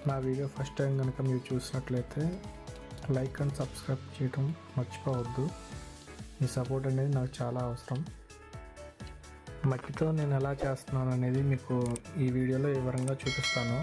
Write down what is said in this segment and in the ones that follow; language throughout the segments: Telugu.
నా వీడియో ఫస్ట్ టైం కనుక మీరు చూసినట్లయితే లైక్ అండ్ సబ్స్క్రైబ్ చేయడం మర్చిపోవద్దు. మీ సపోర్ట్ అనేది నాకు చాలా అవసరం. మట్టితో నేను ఎలా చేస్తున్నాను అనేది మీకు ఈ వీడియోలో వివరంగా చూపిస్తాను.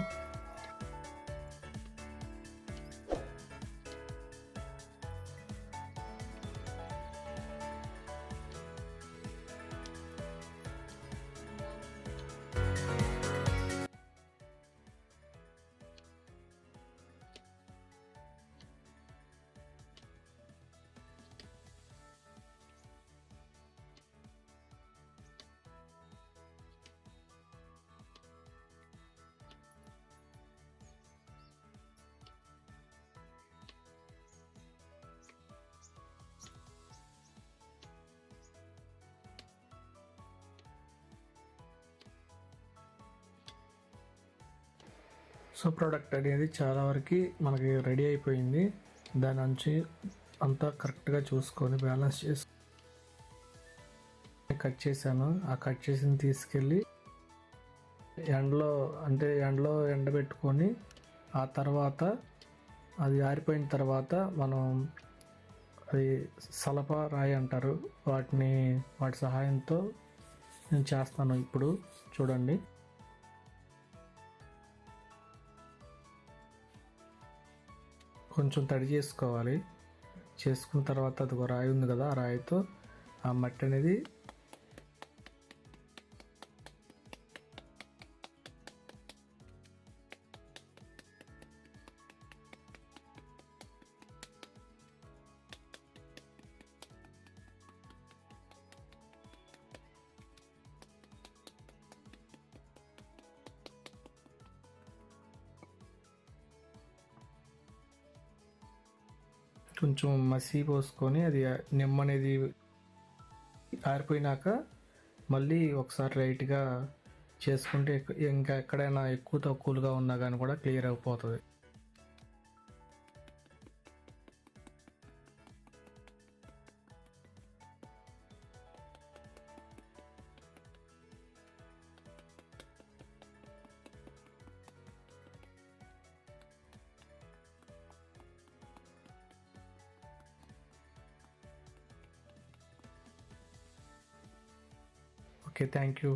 సో ప్రోడక్ట్ అనేది చాలా వరకు మనకి రెడీ అయిపోయింది. దాని నుంచి అంతా కరెక్ట్గా చూసుకొని బ్యాలెన్స్ చేసి కట్ చేశాను. ఆ కట్ చేసింది తీసుకెళ్ళి ఎండలో ఎండబెట్టుకొని ఆ తర్వాత అది ఆరిపోయిన తర్వాత మనం అది సలప రాయి అంటారు, వాటి సహాయంతో నేను చేస్తాను. ఇప్పుడు చూడండి, కొంచెం తడి చేసుకోవాలి. చేసుకున్న తర్వాత అది ఒక రాయి ఉంది కదా, ఆ రాయితో ఆ మట్టి అనేది కొంచెం మసి పోసుకొని అది నిమ్మ అనేది ఆరిపోయినాక మళ్ళీ ఒకసారి రైట్గా చేసుకుంటే ఇంకా ఎక్కడైనా ఎక్కువ తక్కువలుగా ఉన్నా కానీ కూడా క్లియర్ అయిపోతుంది. Okay, thank you.